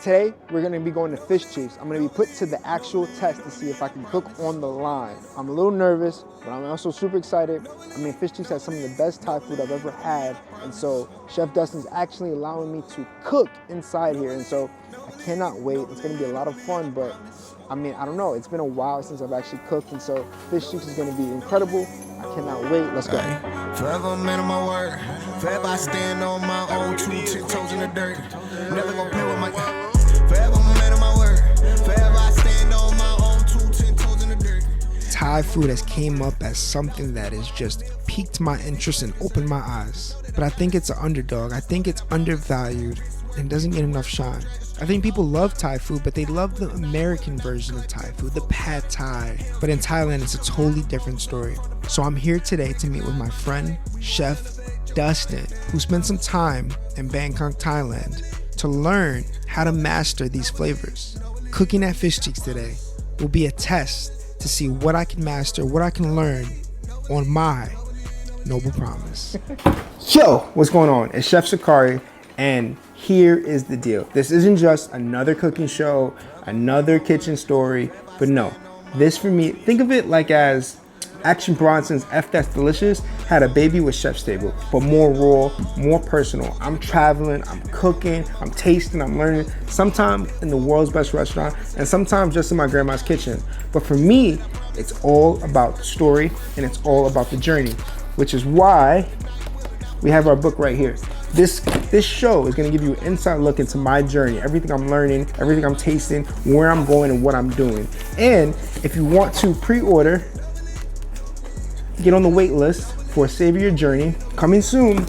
today we're gonna be going to Fish Chiefs. I'm gonna be put to the actual test to see if I can cook on the line. I'm a little nervous, but I'm also super excited. I mean, Fish Chiefs has some of the best Thai food I've ever had, and so Chef Dustin's actually allowing me to cook inside here, and so I cannot wait. It's gonna be a lot of fun, but I mean, I don't know. It's been a while since I've actually cooked, and so Fish Chiefs is gonna be incredible. I cannot wait. Let's go. Forever a man of my word. Forever I stand on my own 2 toes in the dirt. Never gonna play with my. Forever a man of my word. Forever I stand on my own 2 toes in the dirt. Thai food has came up as something that has just piqued my interest and opened my eyes. But I think it's an underdog. I think it's undervalued and doesn't get enough shine. I think people love Thai food, but they love the American version of Thai food, the Pad Thai. But in Thailand, it's a totally different story. So I'm here today to meet with my friend, Chef Dustin, who spent some time in Bangkok, Thailand, to learn how to master these flavors. Cooking at Fish Cheeks today will be a test to see what I can master, what I can learn on my noble promise. Yo, what's going on? It's Chef Sakari, and here is the deal. This isn't just another cooking show, another kitchen story, but no, this for me, think of it like as Action Bronson's F That's Delicious had a baby with Chef's Table, but more raw, more personal. I'm traveling, I'm cooking, I'm tasting, I'm learning, sometimes in the world's best restaurant, and sometimes just in my grandma's kitchen. But for me, it's all about the story, and it's all about the journey, which is why we have our book right here. This show is gonna give you an inside look into my journey, everything I'm learning, everything I'm tasting, where I'm going and what I'm doing. And if you want to pre-order, get on the wait list for Savor Your Journey, coming soon,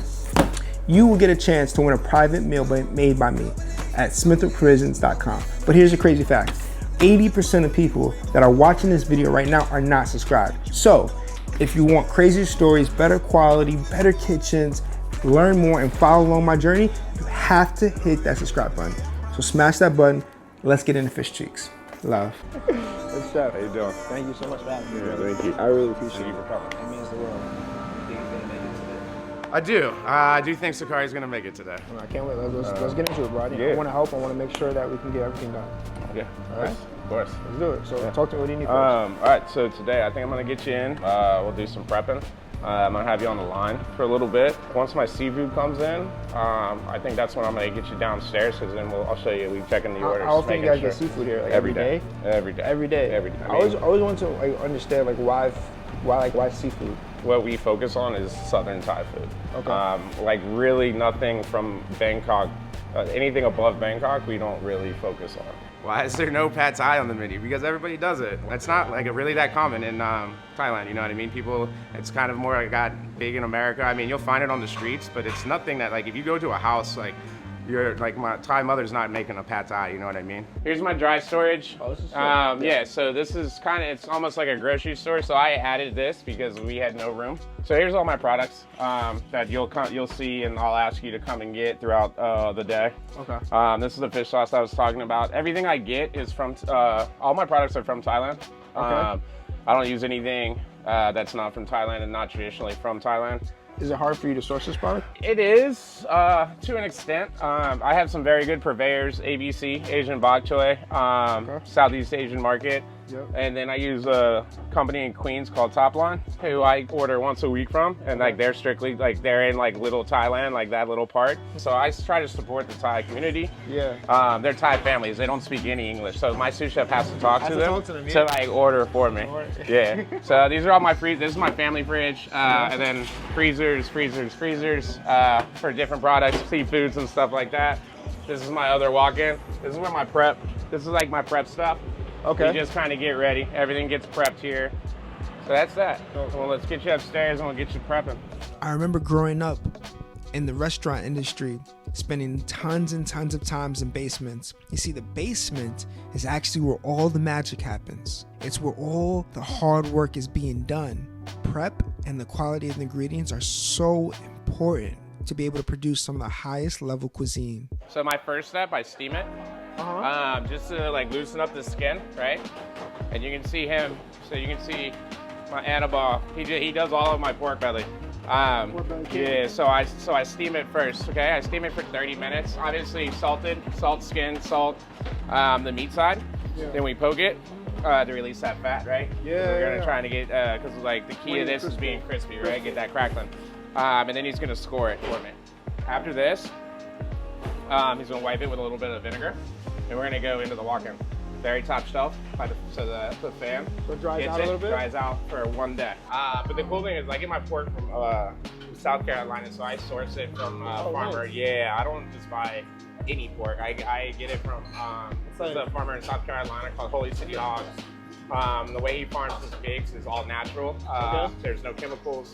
you will get a chance to win a private meal made by me at smithwithprovisions.com. But here's a crazy fact. 80% of people that are watching this video right now are not subscribed. So if you want crazy stories, better quality, better kitchens, learn more and follow along my journey, you have to hit that subscribe button. So smash that button. Let's get into Fish Cheeks. Love. Good Chef. How you doing? Thank you so much for having me. Yeah, thank you. I really appreciate Thank you for coming. It means the world. I think you're gonna make it today. I do. I do think Sakari's gonna make it today. I can't wait. Let's get into it, bro. I want to help. I want to make sure that we can get everything done. Yeah. All right. Of course. Let's do it. So talk to me. What do you need first? All right. So today I think I'm gonna get you in. We'll do some prepping. I'm gonna have you on the line for a little bit. Once my seafood comes in, I think that's when I'm gonna get you downstairs, because then I'll show you. We check in the orders. How often you guys get seafood here? Like every day. Every day. Every day. Every day. I always want to understand why seafood. What we focus on is Southern Thai food. Okay. Like really nothing from Bangkok, anything above Bangkok, we don't really focus on. Why is there no Pad Thai on the menu? Because everybody does it. It's not like really that common in Thailand, you know what I mean? People, it's kind of more like got big in America. I mean, you'll find it on the streets, but it's nothing that, like, if you go to a house, like, you're like, my Thai mother's not making a Pad Thai, you know what I mean? Here's my dry storage. Oh, this is yeah, so this is it's almost like a grocery store. So I added this because we had no room. So here's all my products that you'll see, and I'll ask you to come and get throughout the day. Okay. This is the fish sauce I was talking about. Everything I get is from, all my products are from Thailand. Okay. I don't use anything that's not from Thailand and not traditionally from Thailand. Is it hard for you to source this product? It is, to an extent. I have some very good purveyors, ABC, Asian Bok Choy, Southeast Asian market. Yep. And then I use a company in Queens called Topline, who I order once a week from. And like they're strictly, like they're in like little Thailand, like that little part. So I try to support the Thai community. Yeah. They're Thai families. They don't speak any English. So my sous chef has to talk to them to like order for me. Yeah. So these are all my this is my family fridge. And then freezers for different products, seafoods and stuff like that. This is my other walk-in. This is where my prep, this is like my prep stuff. Okay. You just kind of get ready. Everything gets prepped here. So that's that. Well, let's get you upstairs and we'll get you prepping. I remember growing up in the restaurant industry, spending tons and tons of times in basements. You see, the basement is actually where all the magic happens. It's where all the hard work is being done. Prep and the quality of the ingredients are so important to be able to produce some of the highest level cuisine. So my first step, I steam it. Just to like loosen up the skin, right? And you can see him, so you can see my Annabelle. He does all of my pork belly. Yeah, so I steam it first, okay? I steam it for 30 minutes. Obviously salted, salt skin, salt the meat side. Yeah. Then we poke it to release that fat, right? Yeah. We're gonna try to get, because like the key to this is being crispy, right? Get that crackling. And then he's gonna score it for me. After this, he's gonna wipe it with a little bit of vinegar, and we're gonna go into the walk-in. Very top shelf, so the fan so it dries out a little bit? Dries out for one day. But the cool thing is I get my pork from South Carolina, so I source it from farmer. Nice. Yeah, I don't just buy any pork. I get it from a farmer in South Carolina called Holy City Hogs. The way he farms his pigs is all natural. There's no chemicals.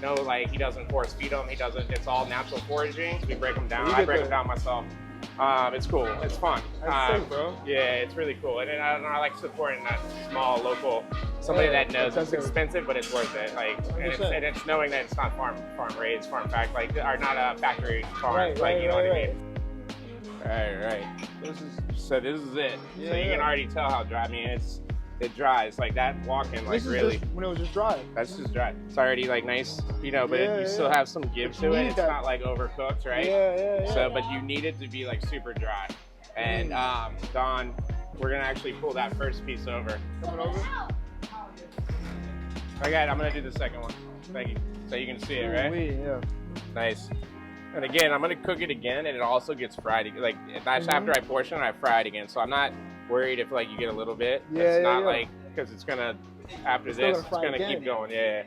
No, like, he doesn't force feed them. He doesn't. It's all natural foraging. We break them down. I break them down myself. It's cool. It's fun. That's sick, bro. Yeah, it's really cool. And I like supporting that small local, somebody that knows it's expensive, but it's worth it. Like, and it's knowing that it's not farm raised, farm fact, like, are not a factory farm. You know what I mean? Right. So this is it. Yeah, so you can already tell how dry. I mean, it dries like that. Walking like really. When it was just dry. That's just dry. It's already like nice, you know, but you still have some give to it. It's not like overcooked, right? Yeah. So, but you need it to be like super dry. And Don, we're gonna actually pull that first piece over. Coming over. Okay, I'm gonna do the second one. Thank you. So you can see it, right? Yeah. Nice. And again, I'm gonna cook it again, and it also gets fried. Like that's after I portion, I fry it again. So I'm not worried if like you get a little bit. It's not like, because it's gonna, after this, it's gonna keep going. Yeah.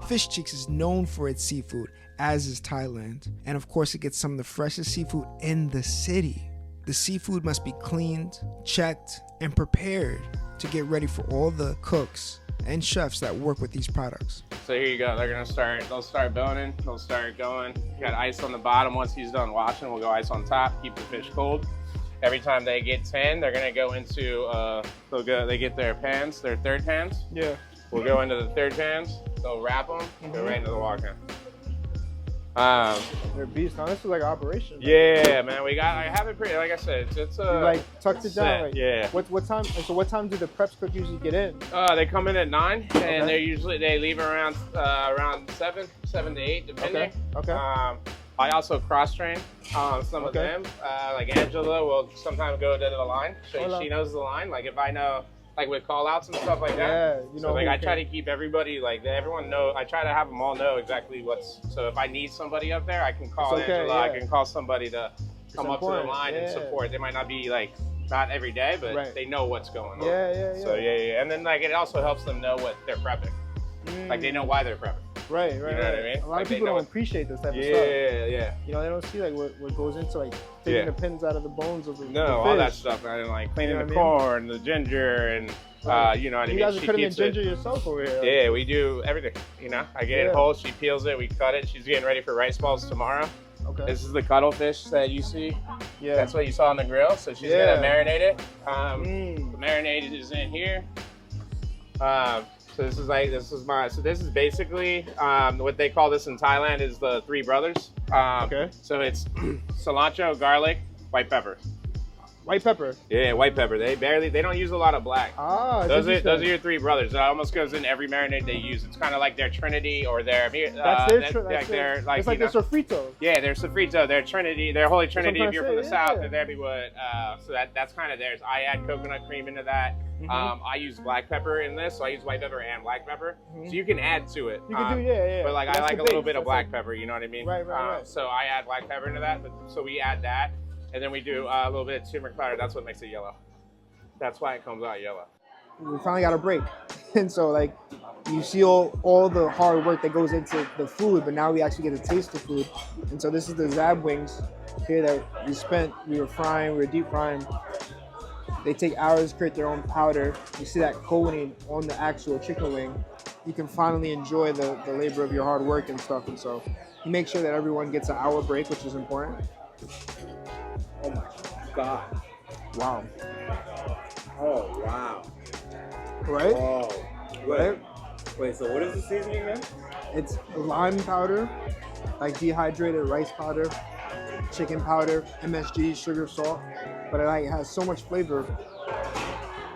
Fish Cheeks is known for its seafood, as is Thailand. And of course, it gets some of the freshest seafood in the city. The seafood must be cleaned, checked, and prepared to get ready for all the cooks and chefs that work with these products. So here you go. They'll start boning. They'll start going. Got ice on the bottom. Once he's done washing, we'll go ice on top. Keep the fish cold. Every time they get 10, they're gonna go into they get their pans, their third pans. Yeah. We'll go into the third pans. They'll wrap them. Go right into the walk-in. They're beasts. Now this is like an operation. Yeah, man. I have it pretty. Like I said, it's you like tucked it down. Like, yeah. What time? So what time do the preps cook usually get in? They come in at 9, and they leave around 7 to 8, depending. Okay. I also cross-train some of them. Like Angela will sometimes go to the line. She knows the line. Like if I know, like with call-outs and stuff like that. Yeah, you know. So like I try to keep everybody, like everyone know. I try to have them all know exactly what's. So if I need somebody up there, I can call Angela. Yeah. I can call somebody to come up to the line and support. They might not be like not every day, but they know what's going on. Yeah. So yeah. And then like it also helps them know what they're prepping. Like they know why they're prepping. Right. You know what I mean? A lot of people don't appreciate this type of stuff. Yeah. You know, they don't see like what goes into like taking the pins out of the bones of the fish. all that stuff. And like cleaning the corn, the ginger, and you know what I mean? You guys are cutting in ginger yourself over here. Yeah, we do everything. You know, I get it whole. She peels it. We cut it. She's getting ready for rice balls tomorrow. Okay. This is the cuttlefish that you see. Yeah. That's what you saw on the grill. So she's gonna marinate it. The marinade is in here. So this is basically what they call this in Thailand is the Three Brothers. So it's cilantro, garlic, white pepper. White pepper. Yeah, white pepper. They don't use a lot of black. Those are your Three Brothers. It almost goes in every marinade they use. It's kind of like their Trinity or their it's like their sofrito. Yeah, their sofrito, their Trinity, their Holy Trinity. If you're from the South, that'd be what. So that's kind of theirs. I add coconut cream into that. I use black pepper in this, so I use white pepper and black pepper. So you can add to it. You can do, But like I like a little bit of black pepper. You know what I mean? Right. So I add black pepper into that. So we add that. And then we do a little bit of turmeric powder. That's what makes it yellow. That's why it comes out yellow. We finally got a break. And so, like, you see all the hard work that goes into the food, but now we actually get to taste the food. And so this is the Zab wings here that we were deep frying. They take hours to create their own powder. You see that coating on the actual chicken wing. You can finally enjoy the labor of your hard work and stuff. And so you make sure that everyone gets an hour break, which is important. Oh my God. Wow. Oh, wow. Right? Oh, right? Wait, so what is the seasoning then? It's lime powder, like dehydrated rice powder, chicken powder, MSG, sugar, salt. But it has so much flavor.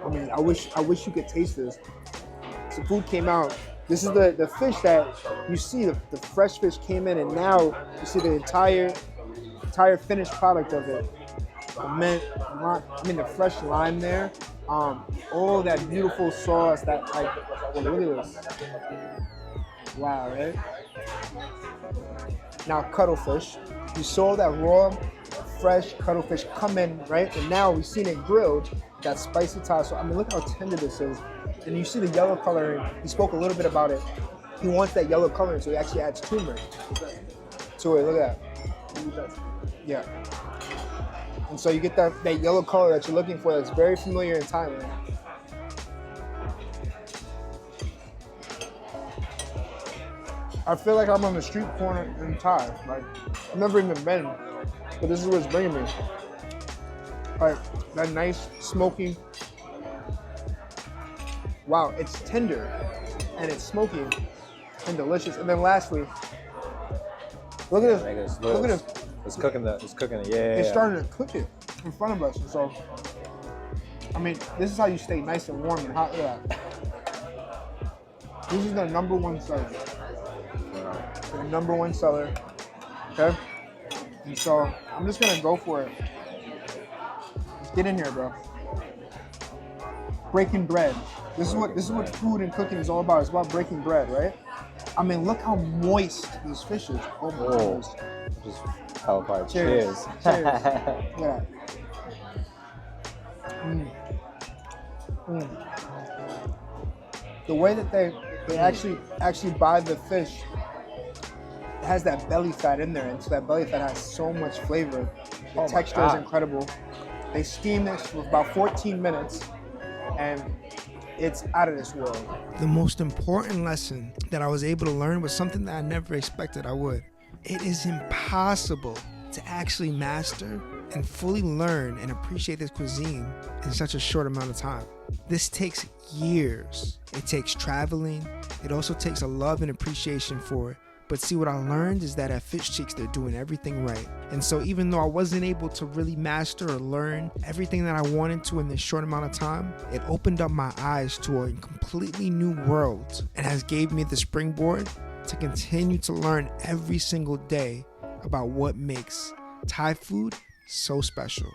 I mean, I wish you could taste this. So food came out. This is the fish that you see, the fresh fish came in, and now you see the entire finished product of it. The mint, the fresh lime there. All that beautiful sauce, that like, look at this. Wow, right? Now cuttlefish. You saw that raw, fresh cuttlefish come in, right? And now we've seen it grilled, that spicy Thai. So look how tender this is. And you see the yellow coloring. He spoke a little bit about it. He wants that yellow coloring, so he actually adds turmeric to it. Look at that. Yeah. And so you get that yellow color that you're looking for that's very familiar in Thailand. I feel like I'm on the street corner in Thai. Like, I've never even been, but this is what's bringing me. Like, that nice, smoky. Wow, it's tender, and it's smoky, and delicious. And then lastly, look at this. Look at this. It's cooking it. Yeah. It's starting to cook it in front of us. And so, this is how you stay nice and warm and hot. Look at that. This is the number one seller. The number one seller. Okay? And so, I'm just gonna go for it. Let's get in here, bro. Breaking bread. This is what food and cooking is all about. It's about breaking bread, right? Look how moist this fish is. Oh my goodness. Just fell apart. Cheers. Cheers. Yeah. The way that they actually buy the fish, it has that belly fat in there, and so that belly fat has so much flavor. The texture is incredible. They steam this for about 14 minutes, and it's out of this world. The most important lesson that I was able to learn was something that I never expected I would. It is impossible to actually master and fully learn and appreciate this cuisine in such a short amount of time. This takes years. It takes traveling. It also takes a love and appreciation for it. But see, what I learned is that at Fish Cheeks, they're doing everything right. And so even though I wasn't able to really master or learn everything that I wanted to in this short amount of time, it opened up my eyes to a completely new world and has gave me the springboard to continue to learn every single day about what makes Thai food so special.